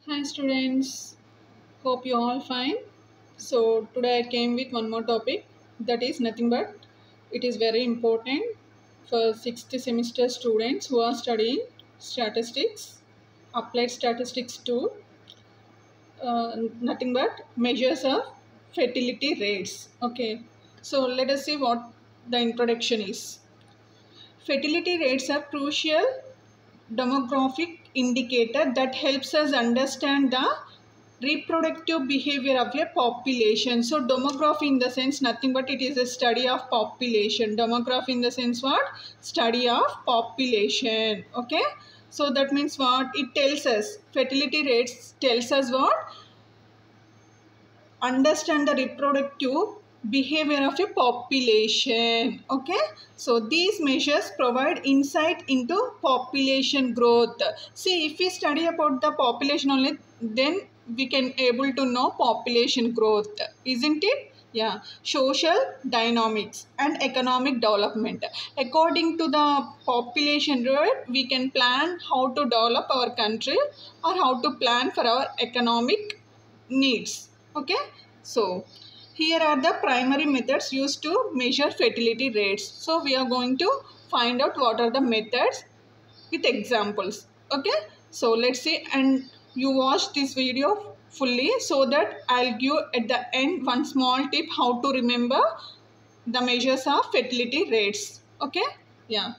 Hi students, hope you all fine. So today I came with one more topic, that is nothing but it is very important for 6th semester students who are studying statistics, applied statistics too. Nothing but measures of fertility rates. Okay, so let us see what the introduction is. Fertility rates are crucial demographic indicator that helps us understand the reproductive behavior of a population. So demography in the sense nothing but it is a study of population. Demography in the sense what? Study of population. Okay. So that means what? It tells us, fertility rates tells us what? Understand the reproductive behavior of a population. Okay, so these measures provide insight into population growth. See, if we study about the population only, then we can able to know population growth, isn't it? Yeah, social dynamics and economic development. According to the population growth, we can plan how to develop our country or how to plan for our economic needs. Okay, so here are the primary methods used to measure fertility rates. So we are going to find out what are the methods with examples. Okay, so let's see, and you watch this video fully so that I'll give at the end one small tip how to remember the measures of fertility rates. Okay, yeah,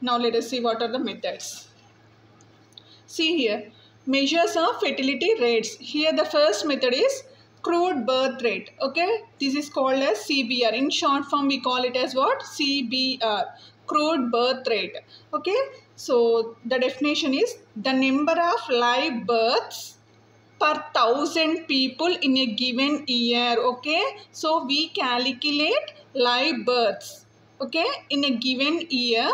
now let us see what are the methods. See here, measures of fertility rates. Here the first method is crude birth rate. Okay, this is called as CBR. In short form we call it as what? CBR, crude birth rate. Okay, so the definition is the number of live births per 1,000 people in a given year. Okay, so we calculate live births, okay, in a given year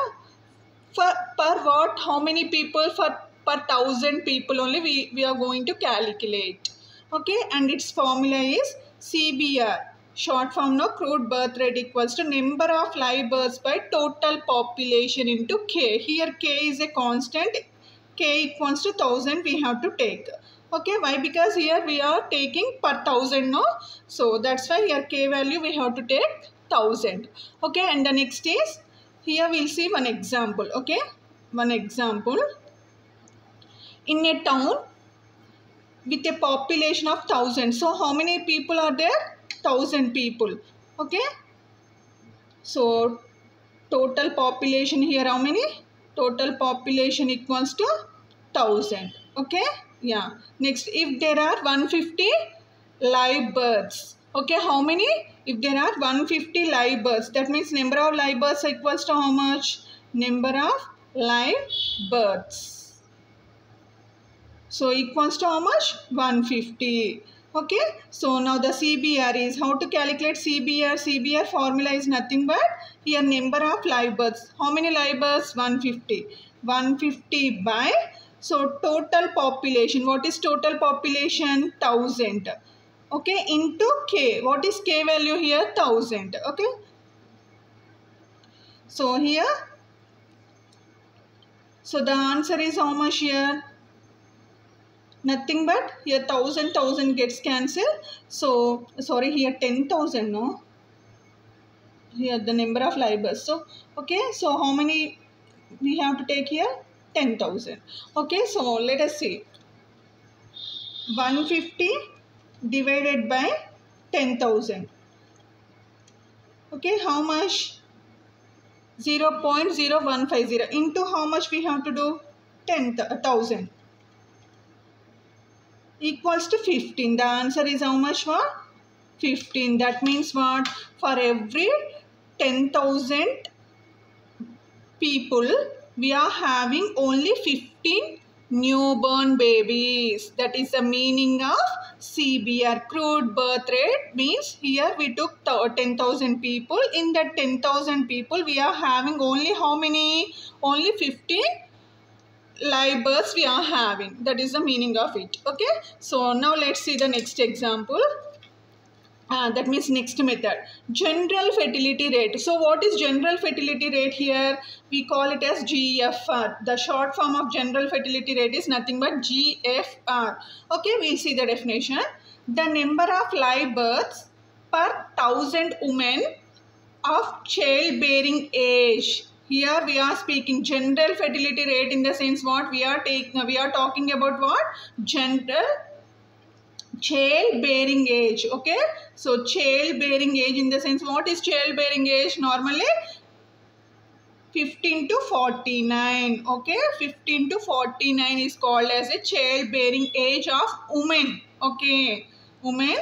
for per what, how many people, for per 1,000 people only we are going to calculate. Okay, and its formula is CBR, short form no, crude birth rate equals to number of live births by total population into K. Here K is a constant, K equals to 1,000 we have to take. Okay, why? Because here we are taking per 1,000 no, so that's why here K value we have to take 1,000. Okay, and the next is, here we'll see one example. Okay, one example. In a town with a population of 1,000, so how many people are there? 1,000 people. Okay, so total population here how many? Total population equals to 1,000. Okay, yeah. Next, if there are 150 live births, okay, how many? If there are 150 live births, that means number of live births equals to how much? Number of live births. So equals to how much? 150. Okay, so now the CBR is, how to calculate CBR? CBR formula is nothing but here number of live births. How many live births? 150. 150 by, so total population. What is total population? 1,000. Okay, into K. What is K value here? 1,000. Okay, so here, so the answer is how much here? Nothing but here 1,000 gets cancelled. So sorry, here 10,000 no, here the number of live births. So okay, so how many we have to take here? 10,000. Okay, so let us see, 150 divided by 10,000. Okay, how much? 0.0150 into how much we have to do? 10,000 equals to 15. The answer is how much? What? 15. That means what? For every 10,000 people, we are having only 15 newborn babies. That is the meaning of CBR, crude birth rate. Means here we took 10,000 people. In that 10,000 people, we are having only how many? Only 15 live births we are having. That is the meaning of it. Okay, so now let's see the next example. That means next method, general fertility rate. So what is general fertility rate here? We call it as GFR. The short form of general fertility rate is nothing but GFR. Okay, we'll see the definition. The number of live births per 1,000 women of childbearing age. Here we are speaking general fertility rate in the sense what we are talking about what? General childbearing age. Okay, so childbearing age in the sense what is childbearing age? Normally 15 to 49. Okay, 15 to 49 is called as a childbearing age of women. Okay, women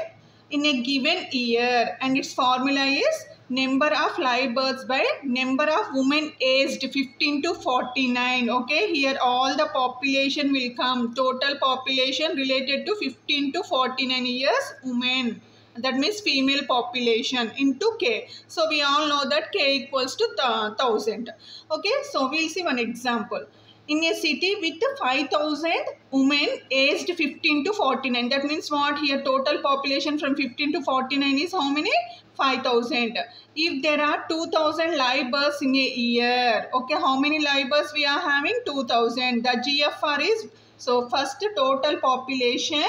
in a given year, and its formula is number of live births by number of women aged 15 to 49. Okay, here all the population will come, total population related to 15 to 49 years women, that means female population, into K. So we all know that K equals to 1,000. Okay, so we'll see one example. In a city with 5,000 women aged 15 to 49, that means what? Here total population from 15 to 49 is how many? 5,000. If there are 2,000 live births in a year, okay, how many live births we are having? 2,000. The GFR is, so first total population.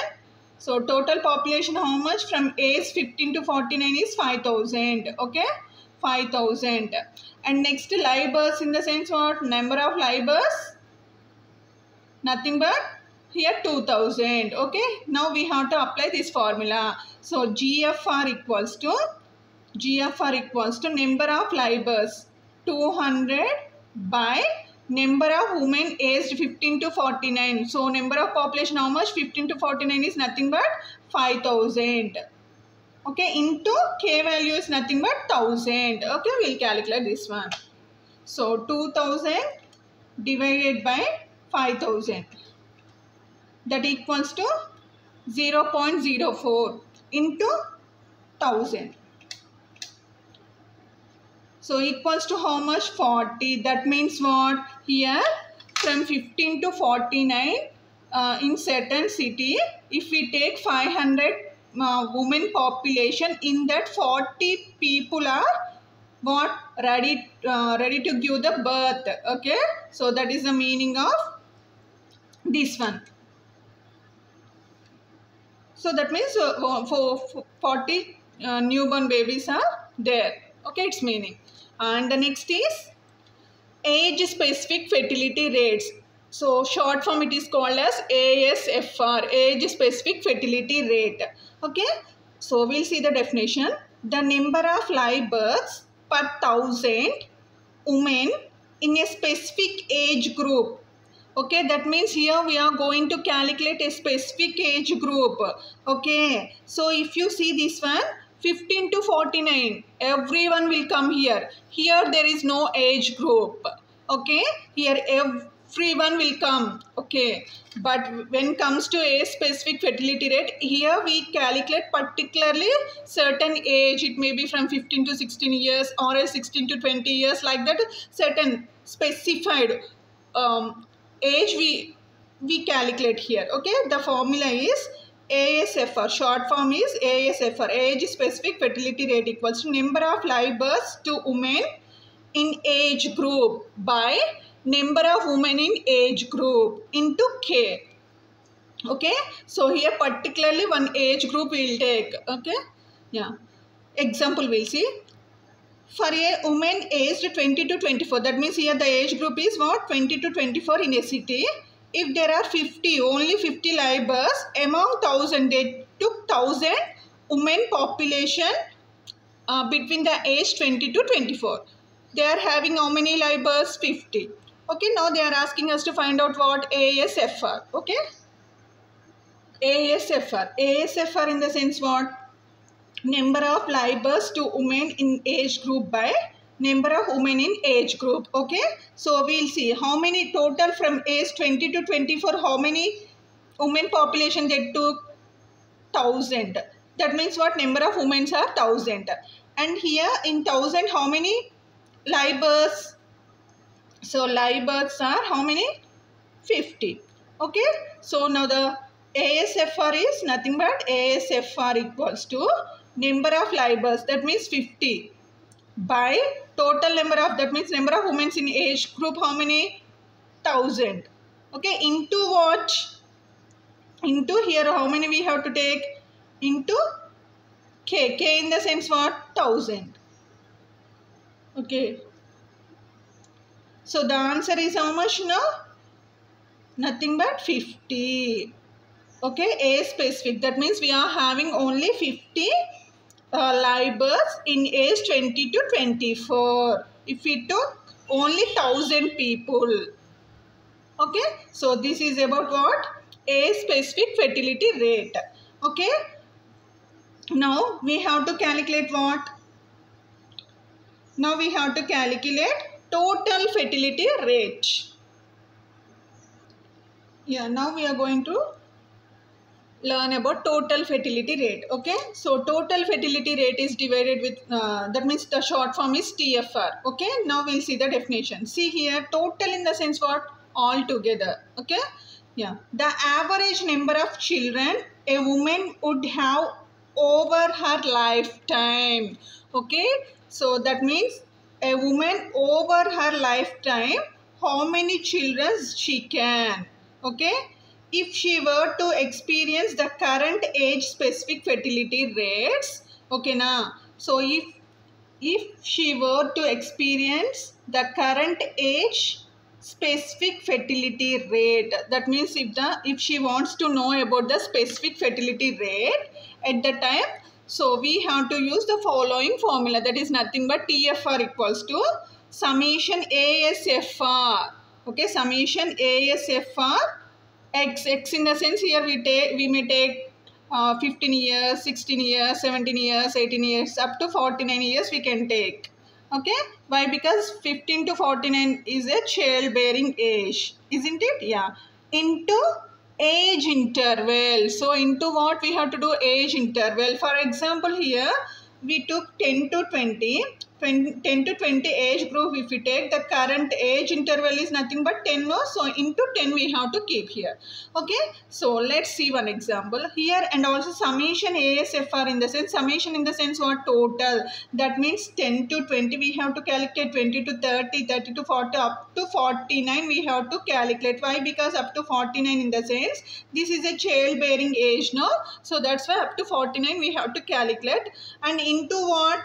So total population how much? From age 15 to 49 is 5,000. Okay, 5,000. And next live births in the sense what? Number of live births? Nothing but here 2,000. Okay, now we have to apply this formula. So GFR equals to number of live births 200 by number of women aged 15 to 49. So number of population how much? 15 to 49 is nothing but 5,000. Okay, into K value is nothing but 1,000. Okay, we'll calculate this one. So 2,000 divided by 5,000, that equals to 0.04 into 1,000. So equals to how much? 40. That means what? Here from 15 to 49 in certain city, if we take 500 women population, in that 40 people are what? Ready to give the birth. Okay, so that is the meaning of this one. So that means for 40 newborn babies are there. Okay, its meaning. And the next is age specific fertility rates. So short form it is called as ASFR, age specific fertility rate. Okay, so we'll see the definition. The number of live births per 1,000 women in a specific age group. Okay, that means here we are going to calculate a specific age group. Okay, so if you see this one, 15 to 49, everyone will come here. Here there is no age group. Okay, here everyone will come. Okay, but when comes to a specific fertility rate, here we calculate particularly certain age. It may be from 15 to 16 years or else 16 to 20 years, like that. Certain specified age we calculate here. Okay, the formula is ASFR, short form is ASFR, age specific fertility rate equals to number of live births to women in age group by number of women in age group into K. Okay, so here particularly one age group we will take. Okay, yeah, example we'll see. For a woman aged 20 to 24, that means here the age group is what? 20 to 24 in a city. If there are 50, only 50 live births, among 1,000, they took 1,000 women population between the age 20 to 24. They are having how many live births? 50. Okay, now they are asking us to find out what? ASFR. Okay, ASFR in the sense what? Number of live births to women in age group by number of women in age group. Okay, so we'll see how many total from age 20 to 24, how many women population they took? 1,000. That means what? Number of women are 1,000. And here in 1,000 how many live births? So live births are how many? 50. Okay, so now the ASFR is nothing but ASFR equals to number of labors, that means 50, by total number of, that means number of women in age group, how many? 1000. Okay, into what? Into here, how many we have to take? Into k. K in the sense what? 1000. Okay. So the answer is how much now? Nothing but 50. Okay, age specific. That means we are having only 50 labors in age 20 to 24. If we took only 1000 people. Okay, so this is about what? Age specific fertility rate. Okay, now we have to calculate what? Now we have to calculate total fertility rate. Yeah, now we are going to learn about total fertility rate. Okay, so total fertility rate is divided with that means the short form is TFR. Okay, now we'll see the definition. See here, total in the sense what? All together. Okay, yeah, the average number of children a woman would have over her lifetime. Okay, so that means a woman over her lifetime, how many children she can. Okay, if she were to experience the current age specific fertility rates. Okay, now, so if she were to experience the current age specific fertility rate, that means if she wants to know about the specific fertility rate at the time, so we have to use the following formula, that is nothing but TFR equals to summation ASFR. Okay, summation ASFR x in the sense here we may take 15 years, 16 years, 17 years, 18 years, up to 49 years we can take. Okay, why? Because 15 to 49 is a childbearing age, isn't it? Yeah, into age interval. So into what we have to do? Age interval. For example, here we took 10 to 20. 10 to 20 age group, if we take, the current age interval is nothing but 10, no? So into 10 we have to keep here. Okay, so let's see one example here. And also summation ASFR in the sense, summation in the sense what? Total. That means 10 to 20 we have to calculate, 20 to 30, 30 to 40, up to 49 we have to calculate. Why? Because up to 49 in the sense this is a childbearing age, no? So that's why up to 49 we have to calculate. And into what?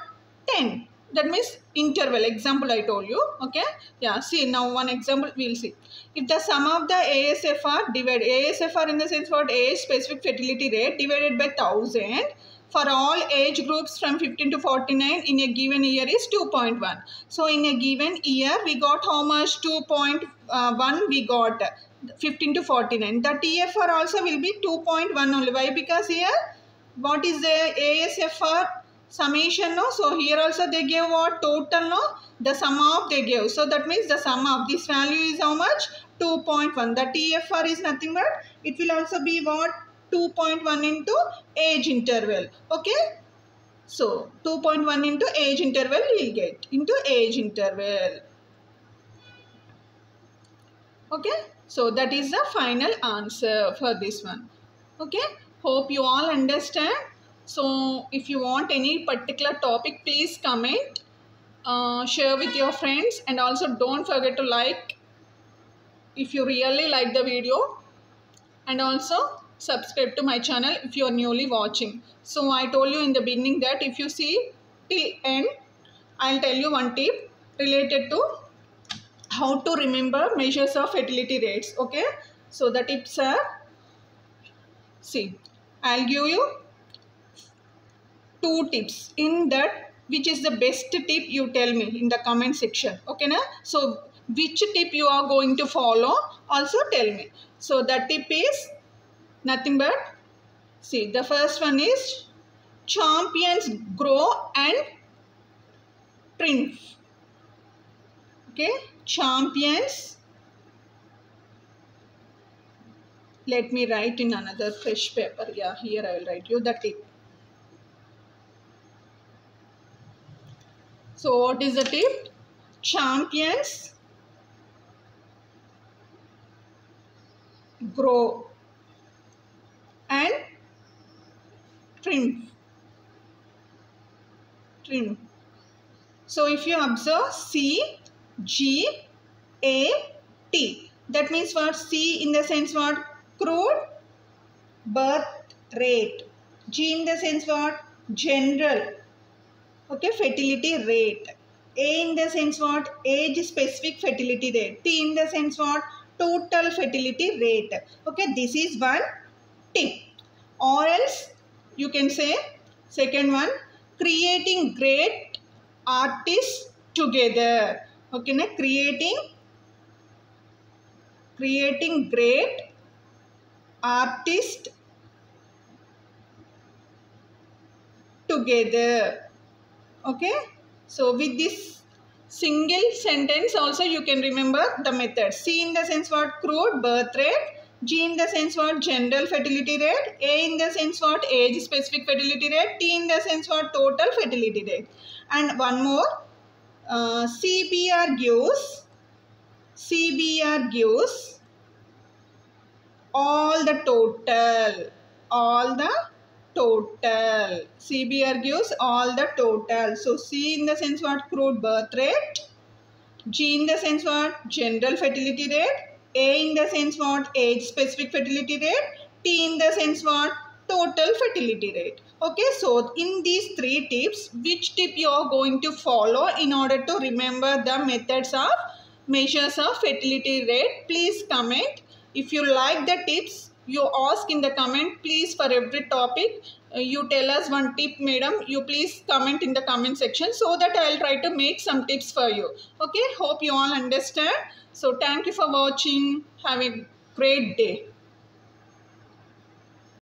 10. That means interval. Example I told you. Okay, yeah, see now one example we'll see. If the sum of the ASFR divide, ASFR in the sense what? Age specific fertility rate divided by 1000 for all age groups from 15 to 49 in a given year is 2.1. So in a given year we got how much? 2.1 we got 15 to 49. The TFR also will be 2.1 only. Why? Because here what is the ASFR? Summation, no? So here also they gave what? Total, no? The sum of they gave. So that means the sum of this value is how much? 2.1. The TFR is nothing but it will also be what? 2.1 into age interval. Okay, so 2.1 into age interval we will get into age interval. Okay, so that is the final answer for this one. Okay, hope you all understand. So if you want any particular topic, please comment, share with your friends, and also don't forget to like if you really like the video, and also subscribe to my channel if you are newly watching. So I told you in the beginning that if you see till end, I'll tell you one tip related to how to remember measures of fertility rates. Okay, so the tips are, see, I'll give you 2 tips. In that, which is the best tip, you tell me in the comment section. Okay, na? So which tip you are going to follow, also tell me. So the tip is nothing but, see, the first one is champions grow and triumph. Okay, champions. Let me write in another fresh paper. Yeah, here I will write you the tip. So what is the tip? Champions grow and triumph. trim. So if you observe C, G, A, T. That means what? C in the sense what? Crude birth rate. G in the sense what? General. Okay, fertility rate. A in the sense what? Age specific fertility rate. T in the sense what? Total fertility rate. Okay, this is one tip. Or else you can say second one, creating great artists together. Okay, na? Creating great artists together. Okay, so with this single sentence also you can remember the method. C in the sense what? Crude birth rate. G in the sense what? General fertility rate. A in the sense what? Age specific fertility rate. T in the sense what? Total fertility rate. And one more, CBR gives all the total. CBR gives all the total. So C in the sense what? Crude birth rate. G in the sense what? General fertility rate. A in the sense what? Age specific fertility rate. T in the sense what? Total fertility rate. Okay, so in these three tips, which tip you are going to follow in order to remember the methods of measures of fertility rate? Please comment. If you like the tips, you ask in the comment. Please, for every topic, you tell us one tip, madam. You please comment in the comment section so that I'll try to make some tips for you. Okay, hope you all understand. So thank you for watching. Have a great day.